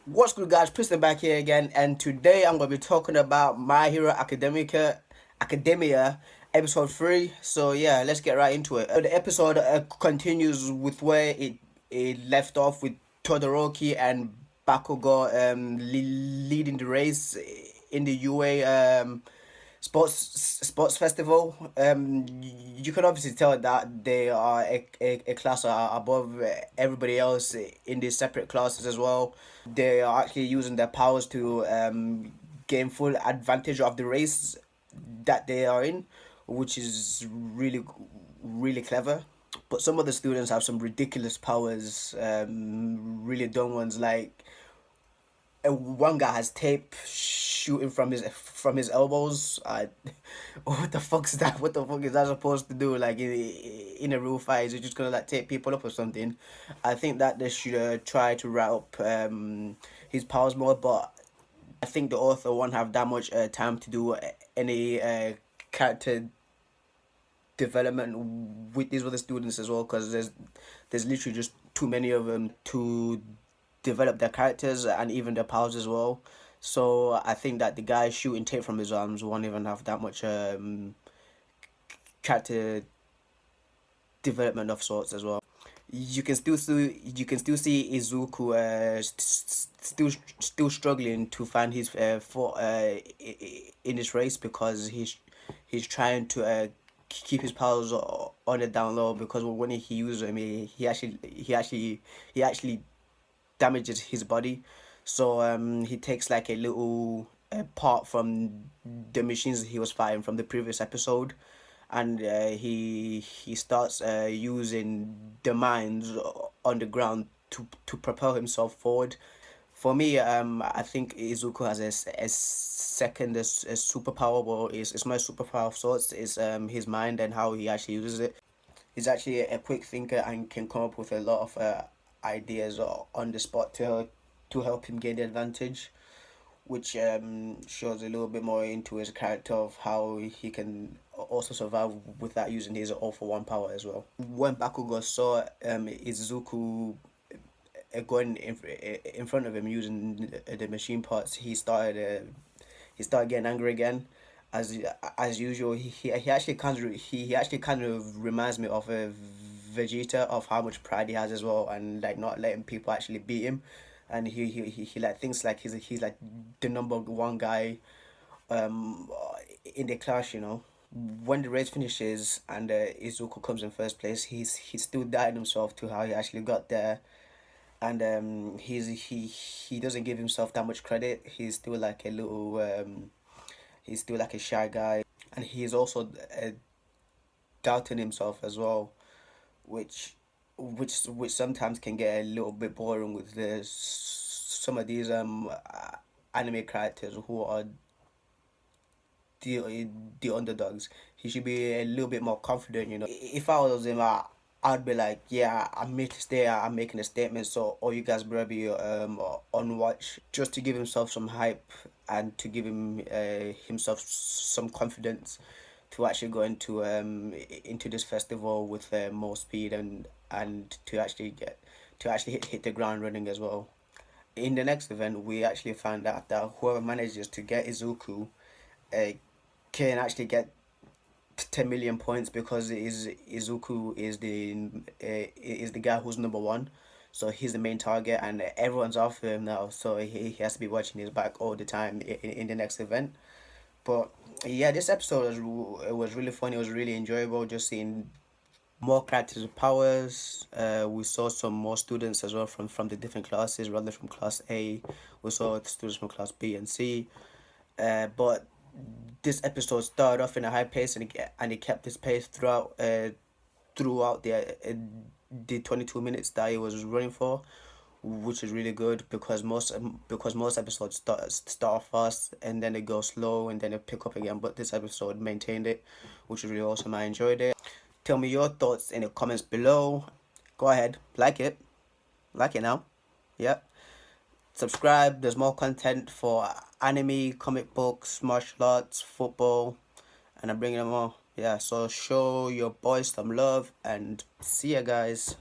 What's good, guys? Piston back here again, and today I'm gonna be talking about My Hero Academia, episode 3. So yeah, let's get right into it. The episode continues with where it left off, with Todoroki and Bakugo leading the race in the UA sports festival. You can obviously tell that they are a class above everybody else in these separate classes as well. They are actually using their powers to gain full advantage of the race that they are in, which is really clever. But some of the students have some ridiculous powers, really dumb ones, like one guy has tape shooting from his elbows. What the fuck's that? What the fuck is that supposed to do? Like in a real fight, is it just gonna like tape people up or something? I think that they should try to wrap up his powers more, but I think the author won't have that much time to do any character development with these other students as well, because there's literally just too many of them to develop their characters and even their powers as well. So I think that the guy shooting tape from his arms won't even have that much character development of sorts as well. You can still see Izuku still struggling to find his for in this race, because he's trying to keep his powers on the down low, because when he uses them, he actually damages his body. So he takes like a little part from the machines he was fighting from the previous episode, and he starts using the mines on the ground to propel himself forward. For me, I think Izuku has a second a superpower, but it's my superpower of sorts. Is his mind and how he actually uses it. He's actually a quick thinker and can come up with a lot of ideas on the spot to help him gain the advantage, which shows a little bit more into his character of how he can also survive without using his all for one power as well. When Bakugo saw Izuku going in front of him using the machine parts, he started getting angry again. As usual, he actually kind of reminds me of a Vegeta, of how much pride he has as well, and like not letting people actually beat him, and he like thinks like he's like the number one guy in the class, you know. When the race finishes and Izuku comes in first place, he's still doubting himself to how he actually got there, and he doesn't give himself that much credit. He's still like a shy guy, and he's also doubting himself as well, which which sometimes can get a little bit boring with some of these anime characters who are the underdogs. He should be a little bit more confident, you know. If I was him, I'd be like, yeah, I'm here to stay. I'm making a statement, so all you guys better be on watch, just to give himself some hype and to give himself some confidence to actually go into this festival with more speed, and to actually hit the ground running as well. In the next event, we actually found out that whoever manages to get Izuku uh, can actually get 10 million points, because Izuku is the guy who's number one. So he's the main target, and everyone's after him now. So he has to be watching his back all the time in the next event. But yeah, this episode was really fun. It was really enjoyable, just seeing more characters with powers. We saw some more students as well from the different classes, rather from class A. We saw students from class B and C. But this episode started off in a high pace, and it kept this pace throughout the 22 minutes that it was running for, which is really good, because most episodes start off fast and then they go slow and then they pick up again. But this episode maintained it, which is really awesome. I enjoyed it. Tell me your thoughts in the comments below. Go ahead, like it now. Yep. Subscribe. There's more content for anime, comic books, martial arts, football, and I'm bringing them all. Yeah, so show your boys some love, and see ya, guys.